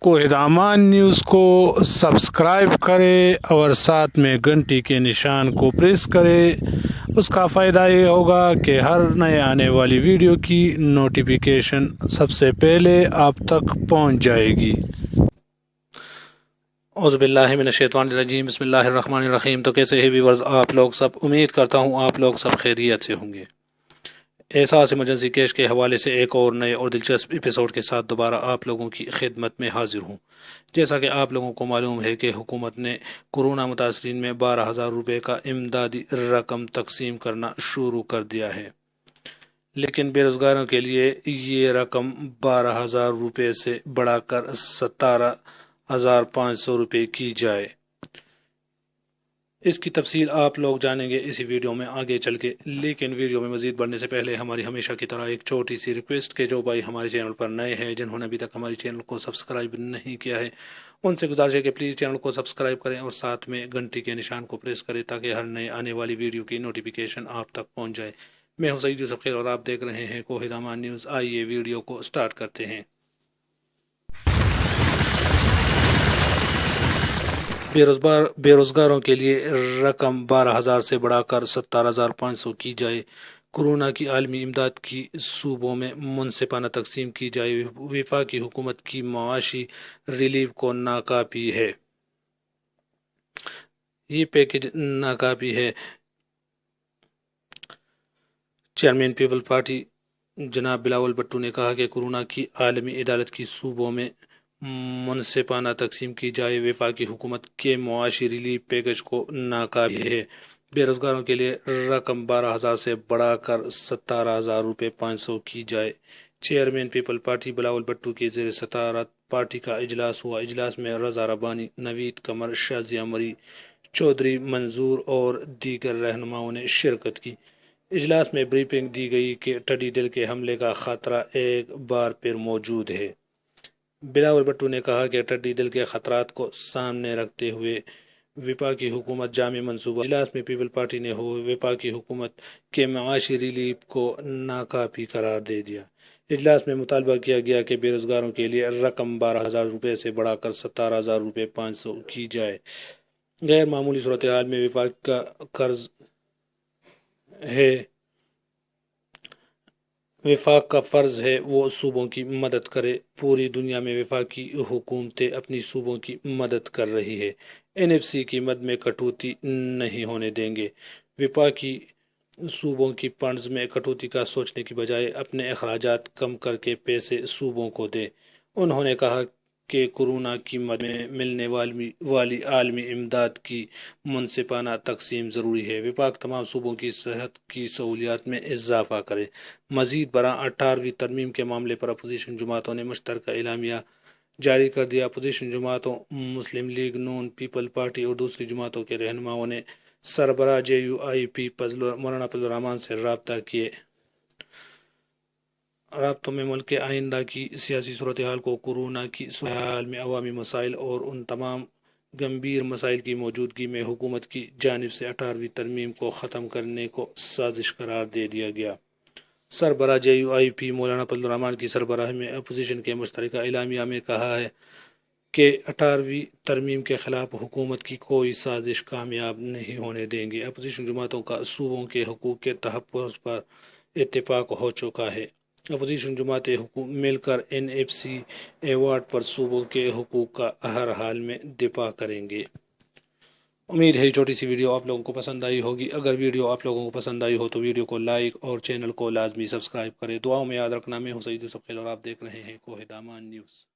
कोहिदामान news को subscribe करें और साथ में घंटी के निशान को प्रेस करें। उसका फ़ायदा ये होगा कि हर नए आने वाली वीडियो की नोटिफिकेशन सबसे पहले आप तक पहुंच जाएगी। औज़ुबिल्लाहि मिनश्शैतानिर्रजीम, बिस्मिल्लाहिर्रहमानिर्रहीम। तो कैसे है व्यूअर्स आप लोग सब? उम्मीद करता हूँ आप लोग सब खैरियत से होंगे। एहसास इमरजेंसी कैश के हवाले से एक और नए और दिलचस्प एपिसोड के साथ दोबारा आप लोगों की खिदमत में हाजिर हूँ। जैसा कि आप लोगों को मालूम है कि हुकूमत ने कोरोना मुतासरीन में 12,000 रुपये का इमदादी रकम तकसीम करना शुरू कर दिया है, लेकिन बेरोज़गारों के लिए ये रकम 12,000 रुपये से बढ़ाकर 17,500 रुपये की जाए। इसकी तफसील आप लोग जानेंगे इसी वीडियो में आगे चल के, लेकिन वीडियो में मज़ीद बढ़ने से पहले हमारी हमेशा की तरह एक छोटी सी रिक्वेस्ट के जो भाई हमारे चैनल पर नए हैं, जिन्होंने अभी तक हमारे चैनल को सब्सक्राइब नहीं किया है, उनसे गुजारिश है कि प्लीज़ चैनल को सब्सक्राइब करें और साथ में घंटी के निशान को प्रेस करें ताकि हर नए आने वाली वीडियो की नोटिफिकेशन आप तक पहुँच जाए। मैं हूँ सईद यूसुफ खैर और आप देख रहे हैं कोहिदामान न्यूज़। आइए वीडियो को स्टार्ट करते हैं। बेरोज़गारों के लिए रकम 12,000 से बढ़ाकर 17,500 की जाए। कोरोना की आलमी इमदाद की सूबों में मुनसिफाना तकसीम की जाए। वफाकी हुकूमत की माशी रिलीफ को नाकाफी है। ये पैकेज नाकाफी है। चेयरमैन पीपल पार्टी जनाब बिलावल भुट्टो ने कहा कि कोरोना की आलमी अदालत की सूबों में मुनसिफाना तकसीम की जाए। वफाकी हुकूमत के मुआशी रिलीफ पैकेज को नाकाफी है। बेरोज़गारों के लिए रकम 12,000 से बढ़ाकर 17,000 रुपये 500 की जाए। Chairman people party Bilawal Bhutto की ज़ेर सदारत पार्टी का इजलास हुआ। इजलास में रज़ा रब्बानी, नवीद कमर, शाजिया मरी, चौधरी मंजूर और दीगर रहनुमाओं ने शिरकत की। इजलास में ब्रीफिंग दी गई कि टिड्डी दल के हमले का खतरा एक बार फिर मौजूद है। बिलावल भुट्टो ने कहा कि टिड्डी दल के खतरात को सामने रखते हुए वफाकी हुकूमत जामी मनसूबा। इजलास में पीपल पार्टी ने वफाकी हुकूमत के माशी रिलीफ को नाकाफी करार दे दिया। इजलास में मुतालबा किया गया कि बेरोज़गारों के लिए रकम 12,000 रुपये से बढ़ाकर 17,000 रुपये 500 की जाए। गैर मामूली सूरत हाल में वफाक का कर्ज है वफाक का फ़र्ज है वो सूबों की मदद करे। पूरी दुनिया में वफाकी हुकूमतें अपनी सूबों की मदद कर रही है। NFC की मद में कटौती नहीं होने देंगे। वफाकी सूबों की फंड्स में कटौती का सोचने की बजाय अपने अखराजात कम करके पैसे सूबों को दे। उन्होंने कहा कि कोरोना की मद में मिलने वाली आलमी इमदाद की मुनसिफाना तकसीम ज़रूरी है। वफाक तमाम सूबों की सेहत की सहूलियात में इजाफा करे। मज़ीद बरा 18वीं तरमीम के मामले पर अपोजिशन जमातों ने मुश्तरका एलामिया जारी कर दिया। अपोजिशन जमातों मुस्लिम लीग नून, पीपल पार्टी और दूसरी जमातों के रहनुमाओं ने सरबराह JUIP मौलाना फजल रहमान से राब्तों में मुल्क के आइंदा की सियासी सूरत हाल को, कोरोना की सूरत हाल में अवामी मसाइल और उन तमाम गंभीर मसाइल की मौजूदगी में हुकूमत की जानिब से 18वीं तरमीम को ख़त्म करने को साजिश करार दे दिया गया। सरबराह JUIP मौलाना फजल रहमान की सरबराह में अपोजिशन के मुश्तरका एलामिया में कहा है कि 18वीं तरमीम के खिलाफ हुकूमत की कोई साजिश कामयाब नहीं होने देंगे। अपोजिशन जमातों का सूबों के हकूक़ के तहफ़्फ़ुज़ पर इत्तेफाक हो चुका है। अपोजिशन जमातें मिलकर NFC अवार्ड पर सूबों के हकूक़ का हर हाल में दिफा करेंगे। उम्मीद है छोटी सी वीडियो आप लोगों को पसंद आई होगी। अगर वीडियो आप लोगों को पसंद आई हो तो वीडियो को लाइक और चैनल को लाजमी सब्सक्राइब करें। दुआओं में याद रखना। मैं हूँ सईद यूसुफ खैर और आप देख रहे हैं कोहिदामान न्यूज़।